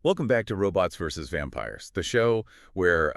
Welcome back to Robots versus Vampires, the show where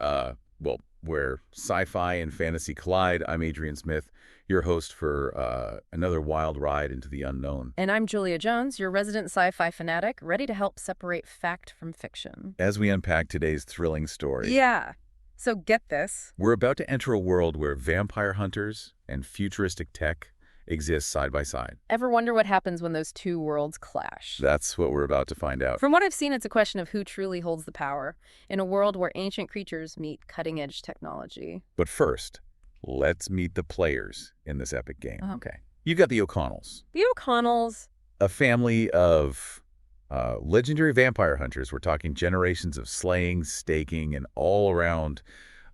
sci-fi and fantasy collide. I'm Adrian Smith, your host for another wild ride into the unknown. And I'm Julia Jones, your resident sci-fi fanatic, ready to help separate fact from fiction. As we unpack today's thrilling story, Yeah. So get this. we're about to enter a world where vampire hunters and futuristic tech exist side by side. Ever wonder what happens when those two worlds clash? That's what we're about to find out. From what I've seen, it's a question of who truly holds the power in a world where ancient creatures meet cutting-edge technology. But first, let's meet the players in this epic game. Okay. You've got the O'Connells, The O'Connells. a family of legendary vampire hunters. We're talking generations of slaying, staking, and all-around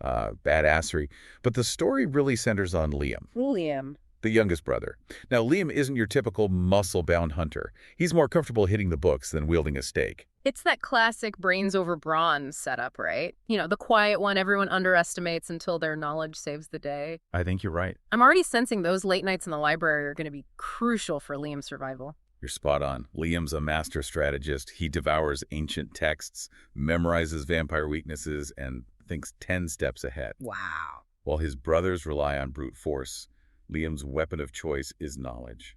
badassery. But the story really centers on Liam. the youngest brother. Now, Liam isn't your typical muscle-bound hunter. He's more comfortable hitting the books than wielding a stake. It's that classic brains over brawn setup, right? You know, the quiet one everyone underestimates until their knowledge saves the day. I think you're right. I'm already sensing those late nights in the library are going to be crucial for Liam's survival. You're spot on. Liam's a master strategist. He devours ancient texts, memorizes vampire weaknesses, and thinks 10 steps ahead. Wow. While his brothers rely on brute force, Liam's weapon of choice is knowledge.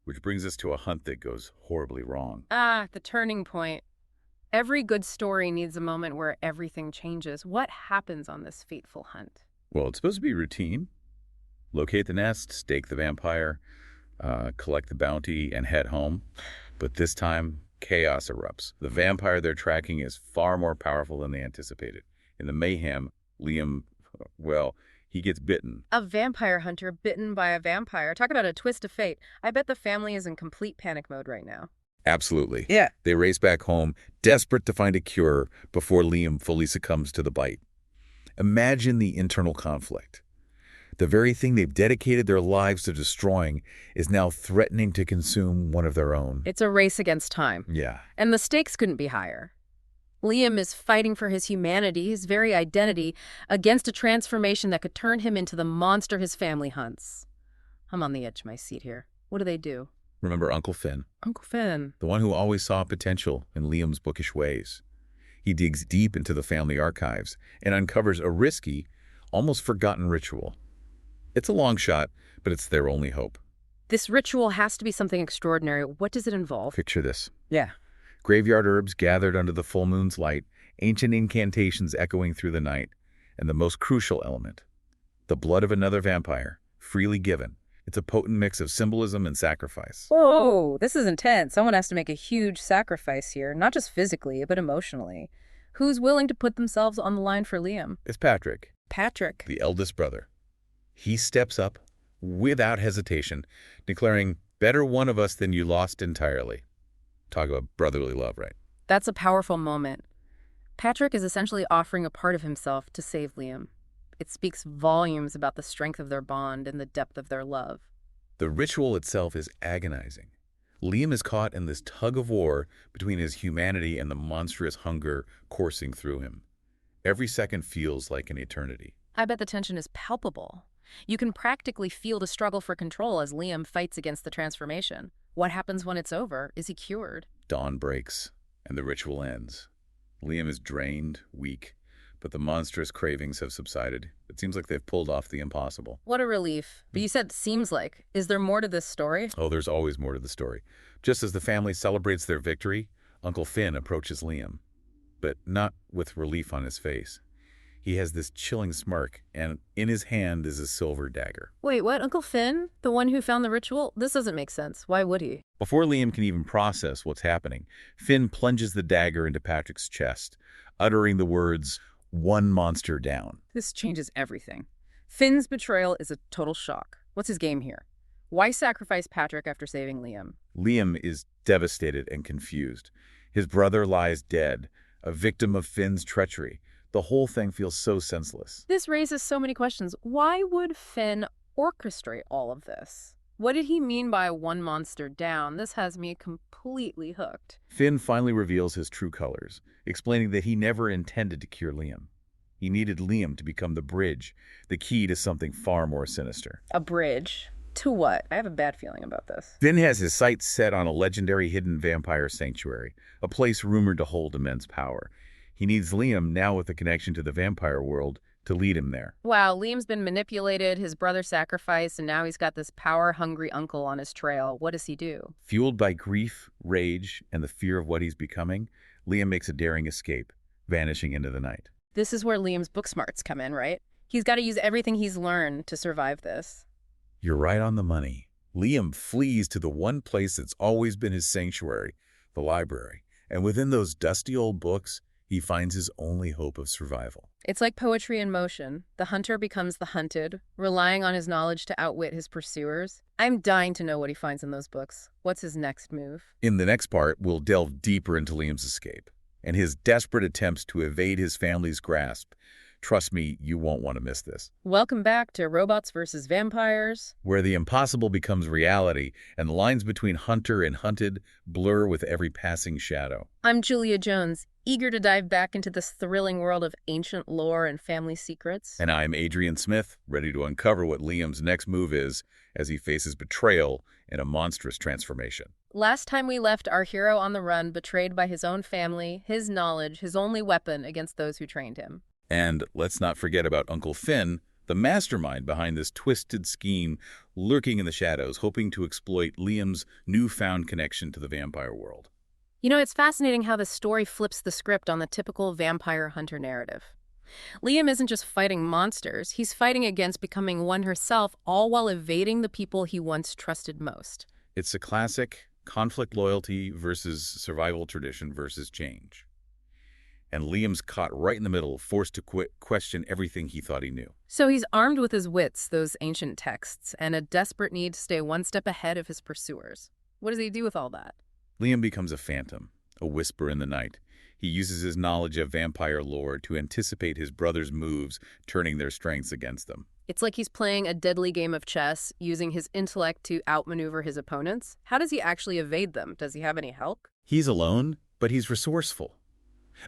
Which brings us to a hunt that goes horribly wrong. The turning point. Every good story needs a moment where everything changes. What happens on this fateful hunt? Well, it's supposed to be routine. Locate the nest, stake the vampire, collect the bounty, and head home. But this time, chaos erupts. The vampire they're tracking is far more powerful than they anticipated. In the mayhem, Liam, he gets bitten. A vampire hunter bitten by a vampire. Talk about a twist of fate. I bet the family is in complete panic mode right now. Absolutely. Yeah. They race back home, desperate to find a cure before Liam fully succumbs to the bite. Imagine the internal conflict. The very thing they've dedicated their lives to destroying is now threatening to consume one of their own. It's a race against time. Yeah. And the stakes couldn't be higher. Liam is fighting for his humanity, his very identity, against a transformation that could turn him into the monster his family hunts. I'm on the edge of my seat here. What do? Remember Uncle Finn, Uncle Finn. the one who always saw potential in Liam's bookish ways. He digs deep into the family archives and uncovers a risky, almost forgotten ritual. It's a long shot, but it's their only hope. This ritual has to be something extraordinary. What does it involve? Picture this. Yeah. Graveyard herbs gathered under the full moon's light, ancient incantations echoing through the night, and the most crucial element, the blood of another vampire, freely given. It's a potent mix of symbolism and sacrifice. Whoa, this is intense. Someone has to make a huge sacrifice here, not just physically, but emotionally. Who's willing to put themselves on the line for Liam? It's Patrick, Patrick. the eldest brother. He steps up without hesitation, declaring, "Better one of us than you lost entirely." Talk about brotherly love, right? That's a powerful moment. Patrick is essentially offering a part of himself to save Liam. It speaks volumes about the strength of their bond and the depth of their love. The ritual itself is agonizing. Liam is caught in this tug of war between his humanity and the monstrous hunger coursing through him. Every second feels like an eternity. I bet the tension is palpable. You can practically feel the struggle for control as Liam fights against the transformation. What happens when it's over? Is he cured? Dawn breaks, and the ritual ends. Liam is drained, weak, but the monstrous cravings have subsided. It seems like they've pulled off the impossible. What a relief. But you said seems like. Is there more to this story? Oh, there's always more to the story. Just as the family celebrates their victory, Uncle Finn approaches Liam, but not with relief on his face. He has this chilling smirk, and in his hand is a silver dagger. Wait, what? Uncle Finn? The one who found the ritual? This doesn't make sense. Why would he? Before Liam can even process what's happening, Finn plunges the dagger into Patrick's chest, uttering the words, "One monster down." This changes everything. Finn's betrayal is a total shock. What's his game here? Why sacrifice Patrick after saving Liam? Liam is devastated and confused. His brother lies dead, a victim of Finn's treachery. The whole thing feels so senseless. This raises so many questions. Why would Finn orchestrate all of this? What did he mean by one monster down? This has me completely hooked. Finn finally reveals his true colors, explaining that he never intended to cure Liam. He needed Liam to become the bridge, the key to something far more sinister. A bridge? To what? I have a bad feeling about this. Finn has his sights set on a legendary hidden vampire sanctuary, a place rumored to hold immense power. He needs Liam, now with a connection to the vampire world, to lead him there. Wow, Liam's been manipulated, his brother sacrificed, and now he's got this power-hungry uncle on his trail. What does he do? Fueled by grief, rage, and the fear of what he's becoming, Liam makes a daring escape, vanishing into the night. This is where Liam's book smarts come in, right? He's got to use everything he's learned to survive this. You're right on the money. Liam flees to the one place that's always been his sanctuary, the library. And within those dusty old books, he finds his only hope of survival. It's like poetry in motion. The hunter becomes the hunted, relying on his knowledge to outwit his pursuers. I'm dying to know what he finds in those books. What's his next move? In the next part, we'll delve deeper into Liam's escape and his desperate attempts to evade his family's grasp. Trust me, you won't want to miss this. Welcome back to Robots vs. Vampires, where the impossible becomes reality and the lines between hunter and hunted blur with every passing shadow. I'm Julia Jones, eager to dive back into this thrilling world of ancient lore and family secrets. And I'm Adrian Smith, ready to uncover what Liam's next move is as he faces betrayal and a monstrous transformation. Last time we left our hero on the run, betrayed by his own family, his knowledge, his only weapon against those who trained him. And let's not forget about Uncle Finn, the mastermind behind this twisted scheme, lurking in the shadows, hoping to exploit Liam's newfound connection to the vampire world. You know, it's fascinating how this story flips the script on the typical vampire hunter narrative. Liam isn't just fighting monsters, he's fighting against becoming one herself, all while evading the people he once trusted most. It's a classic conflict loyalty versus survival tradition versus change. And Liam's caught right in the middle, forced to question everything he thought he knew. So he's armed with his wits, those ancient texts, and a desperate need to stay one step ahead of his pursuers. What does he do with all that? Liam becomes a phantom, a whisper in the night. He uses his knowledge of vampire lore to anticipate his brother's moves, turning their strengths against them. It's like he's playing a deadly game of chess, using his intellect to outmaneuver his opponents. How does he actually evade them? Does he have any help? He's alone, but he's resourceful.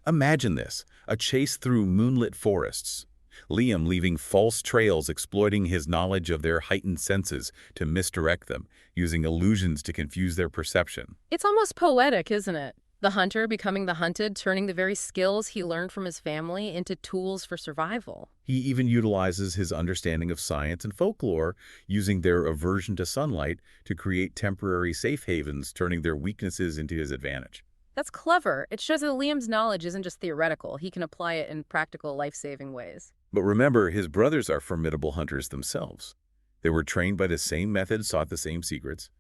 Imagine this, a chase through moonlit forests. Liam leaving false trails, exploiting his knowledge of their heightened senses to misdirect them, using illusions to confuse their perception. It's almost poetic, isn't it? The hunter becoming the hunted, turning the very skills he learned from his family into tools for survival. He even utilizes his understanding of science and folklore, using their aversion to sunlight to create temporary safe havens, turning their weaknesses into his advantage. That's clever. It shows that Liam's knowledge isn't just theoretical. He can apply it in practical, life-saving ways. But remember, his brothers are formidable hunters themselves. They were trained by the same methods, sought the same secrets.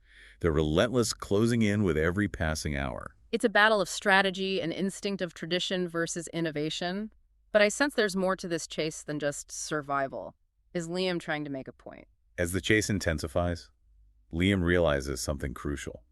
They're relentless, closing in with every passing hour. It's a battle of strategy and instinct of tradition versus innovation. But I sense there's more to this chase than just survival. Is Liam trying to make a point? As the chase intensifies, Liam realizes something crucial.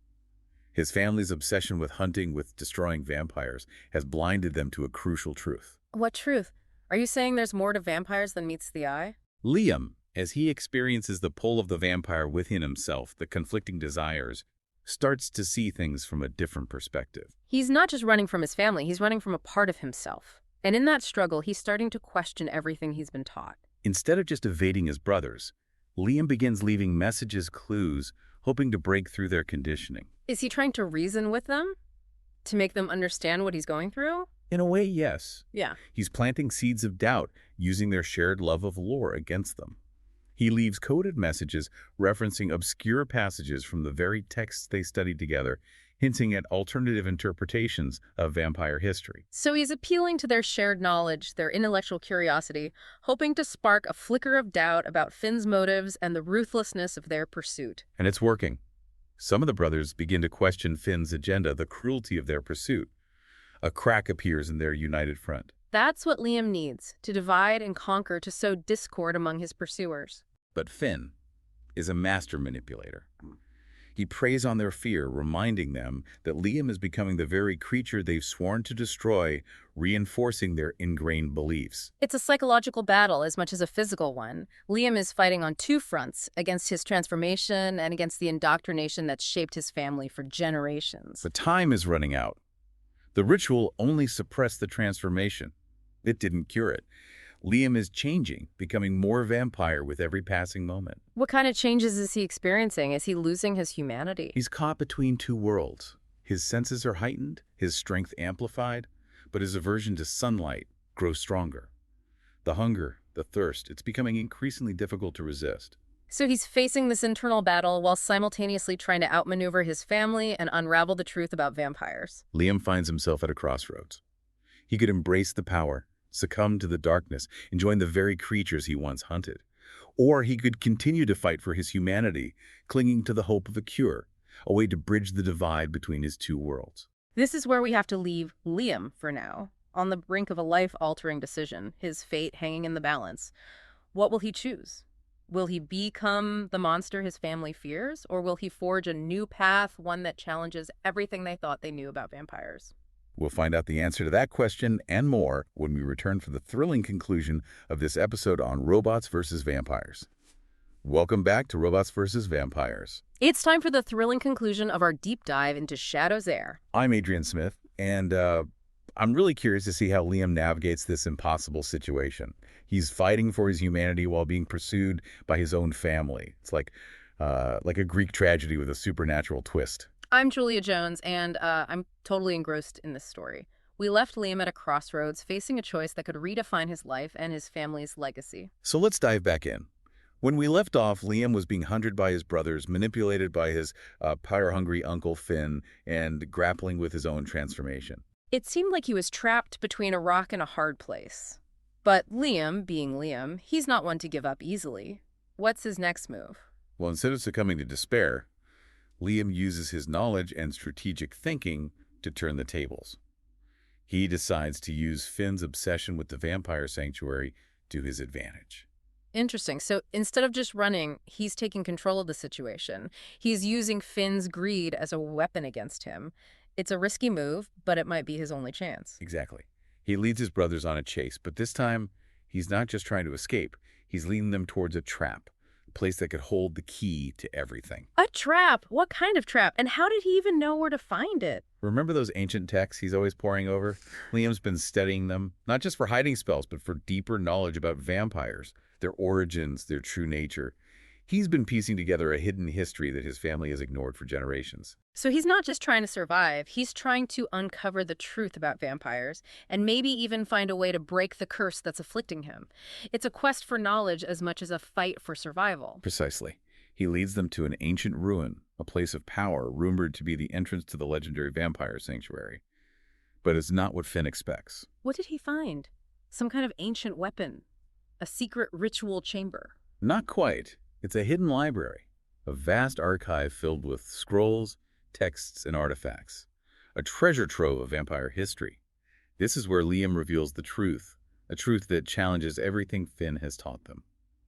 His family's obsession with hunting, with destroying vampires, has blinded them to a crucial truth. What truth? Are you saying there's more to vampires than meets the eye? Liam, as he experiences the pull of the vampire within himself, the conflicting desires, starts to see things from a different perspective. He's not just running from his family, he's running from a part of himself. And in that struggle, he's starting to question everything he's been taught. Instead of just evading his brothers, Liam begins leaving messages, clues, hoping to break through their conditioning. Is he trying to reason with them? To make them understand what he's going through? In a way, yes. Yeah. He's planting seeds of doubt, using their shared love of lore against them. He leaves coded messages referencing obscure passages from the very texts they studied together, hinting at alternative interpretations of vampire history. So he's appealing to their shared knowledge, their intellectual curiosity, hoping to spark a flicker of doubt about Finn's motives and the ruthlessness of their pursuit. And it's working. Some of the brothers begin to question Finn's agenda, the cruelty of their pursuit. A crack appears in their united front. That's what Liam needs, to divide and conquer, to sow discord among his pursuers. But Finn is a master manipulator. He preys on their fear, reminding them that Liam is becoming the very creature they've sworn to destroy, reinforcing their ingrained beliefs. It's a psychological battle as much as a physical one. Liam is fighting on two fronts, against his transformation and against the indoctrination that's shaped his family for generations. The time is running out. The ritual only suppressed the transformation. It didn't cure it. Liam is changing, becoming more vampire with every passing moment. What kind of changes is he experiencing? Is he losing his humanity? He's caught between two worlds. His senses are heightened, his strength amplified, but his aversion to sunlight grows stronger. The hunger, the thirst, it's becoming increasingly difficult to resist. So he's facing this internal battle while simultaneously trying to outmaneuver his family and unravel the truth about vampires. Liam finds himself at a crossroads. He could embrace the power, succumb to the darkness, and join the very creatures he once hunted. Or he could continue to fight for his humanity, clinging to the hope of a cure, a way to bridge the divide between his two worlds. This is where we have to leave Liam for now, on the brink of a life-altering decision, his fate hanging in the balance. What will he choose? Will he become the monster his family fears, or will he forge a new path, one that challenges everything they thought they knew about vampires? We'll find out the answer to that question and more when we return for the thrilling conclusion of this episode on robots versus vampires. Welcome back to Robots versus Vampires. It's time for the thrilling conclusion of our deep dive into Shadow's Heir. I'm Adrian Smith, and I'm really curious to see how Liam navigates this impossible situation. He's fighting for his humanity while being pursued by his own family. It's like a Greek tragedy with a supernatural twist. I'm Julia Jones, and I'm totally engrossed in this story. We left Liam at a crossroads, facing a choice that could redefine his life and his family's legacy. So let's dive back in. When we left off, Liam was being hunted by his brothers, manipulated by his power-hungry Uncle Finn, and grappling with his own transformation. It seemed like he was trapped between a rock and a hard place. But Liam, being Liam, he's not one to give up easily. What's his next move? Well, instead of succumbing to despair, Liam uses his knowledge and strategic thinking to turn the tables. He decides to use Finn's obsession with the vampire sanctuary to his advantage. Interesting. So instead of just running, he's taking control of the situation. He's using Finn's greed as a weapon against him. It's a risky move, but it might be his only chance. Exactly. He leads his brothers on a chase, but this time, he's not just trying to escape. He's leading them towards a trap, a place that could hold the key to everything. A trap? What kind of trap? And how did he even know where to find it? Remember those ancient texts he's always poring over? Liam's been studying them, not just for hiding spells, but for deeper knowledge about vampires, their origins, their true nature. He's been piecing together a hidden history that his family has ignored for generations. So he's not just trying to survive, he's trying to uncover the truth about vampires and maybe even find a way to break the curse that's afflicting him. It's a quest for knowledge as much as a fight for survival. Precisely. He leads them to an ancient ruin, a place of power rumored to be the entrance to the legendary vampire sanctuary. But it's not what Finn expects. What did he find? Some kind of ancient weapon? A secret ritual chamber? Not quite. It's a hidden library, a vast archive filled with scrolls, texts, and artifacts. A treasure trove of vampire history. This is where Liam reveals the truth, a truth that challenges everything Finn has taught them.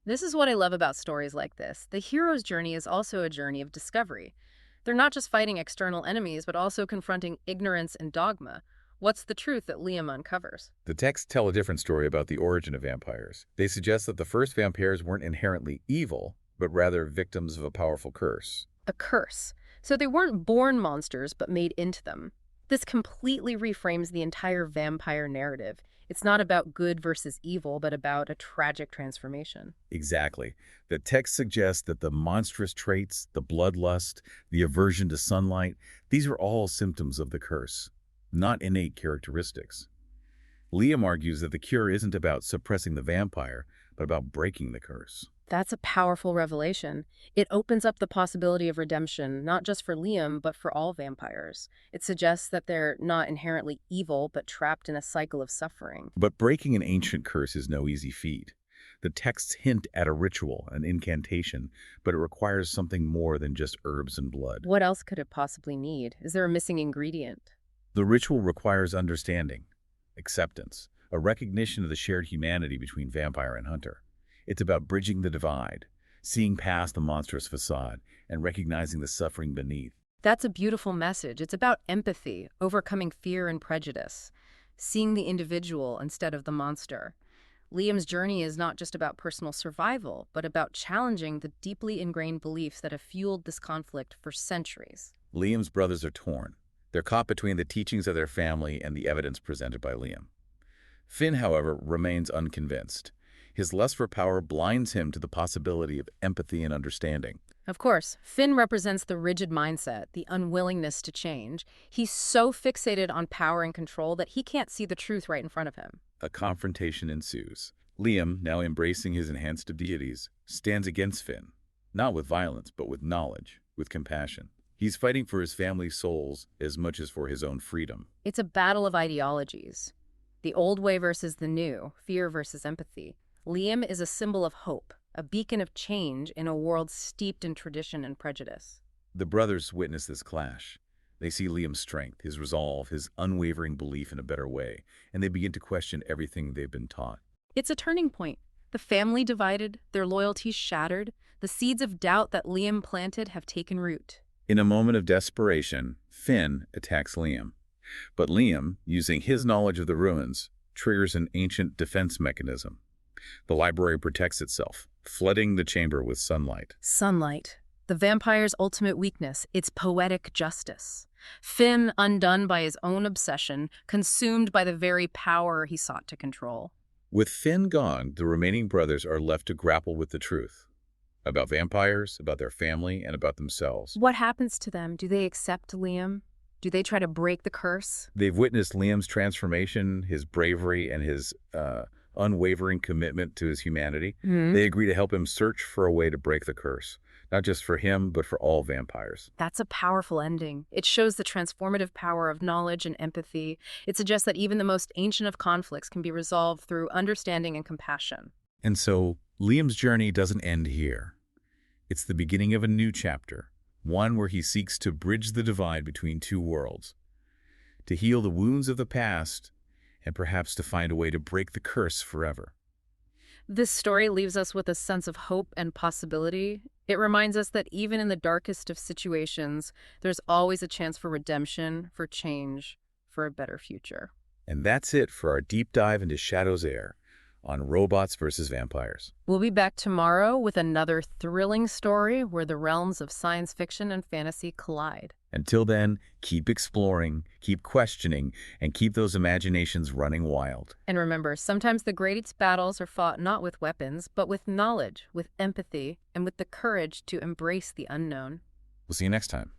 This is what I love about stories like this. The hero's journey is also a journey of discovery. They're not just fighting external enemies, but also confronting ignorance and dogma. What's the truth that Liam uncovers? The texts tell a different story about the origin of vampires. They suggest that the first vampires weren't inherently evil, but rather victims of a powerful curse. A curse. So they weren't born monsters, but made into them. This completely reframes the entire vampire narrative. It's not about good versus evil, but about a tragic transformation. Exactly. The text suggests that the monstrous traits, the bloodlust, the aversion to sunlight, these are all symptoms of the curse, not innate characteristics. Liam argues that the cure isn't about suppressing the vampire, but about breaking the curse. That's a powerful revelation. It opens up the possibility of redemption, not just for Liam, but for all vampires. It suggests that they're not inherently evil, but trapped in a cycle of suffering. But breaking an ancient curse is no easy feat. The texts hint at a ritual, an incantation, but it requires something more than just herbs and blood. What else could it possibly need? Is there a missing ingredient? The ritual requires understanding, acceptance, a recognition of the shared humanity between vampire and hunter. It's about bridging the divide, seeing past the monstrous facade, and recognizing the suffering beneath. That's a beautiful message. It's about empathy, overcoming fear and prejudice, seeing the individual instead of the monster. Liam's journey is not just about personal survival, but about challenging the deeply ingrained beliefs that have fueled this conflict for centuries. Liam's brothers are torn. They're caught between the teachings of their family and the evidence presented by Liam. Finn, however, remains unconvinced. His lust for power blinds him to the possibility of empathy and understanding. Of course, Finn represents the rigid mindset, the unwillingness to change. He's so fixated on power and control that he can't see the truth right in front of him. A confrontation ensues. Liam, now embracing his enhanced abilities, stands against Finn, not with violence, but with knowledge, with compassion. He's fighting for his family's souls as much as for his own freedom. It's a battle of ideologies. The old way versus the new, fear versus empathy. Liam is a symbol of hope, a beacon of change in a world steeped in tradition and prejudice. The brothers witness this clash. They see Liam's strength, his resolve, his unwavering belief in a better way, and they begin to question everything they've been taught. It's a turning point. The family divided, their loyalties shattered, the seeds of doubt that Liam planted have taken root. In a moment of desperation, Finn attacks Liam. But Liam, using his knowledge of the ruins, triggers an ancient defense mechanism. The library protects itself, flooding the chamber with sunlight. Sunlight. The vampire's ultimate weakness, its poetic justice. Finn, undone by his own obsession, consumed by the very power he sought to control. With Finn gone, the remaining brothers are left to grapple with the truth. About vampires, about their family, and about themselves. What happens to them? Do they accept Liam? Do they try to break the curse? They've witnessed Liam's transformation, his bravery, and his unwavering commitment to his humanity. They agree to help him search for a way to break the curse, not just for him, but for all vampires. That's a powerful ending. It shows the transformative power of knowledge and empathy. It suggests that even the most ancient of conflicts can be resolved through understanding and compassion. And so, Liam's journey doesn't end here. It's the beginning of a new chapter, one where he seeks to bridge the divide between two worlds, to heal the wounds of the past, and perhaps to find a way to break the curse forever. This story leaves us with a sense of hope and possibility. It reminds us that even in the darkest of situations, there's always a chance for redemption, for change, for a better future. And that's it for our deep dive into Shadow's Heir on robots versus vampires. We'll be back tomorrow with another thrilling story where the realms of science fiction and fantasy collide. Until then, keep exploring, keep questioning, and keep those imaginations running wild. And remember, sometimes the greatest battles are fought not with weapons, but with knowledge, with empathy, and with the courage to embrace the unknown. We'll see you next time.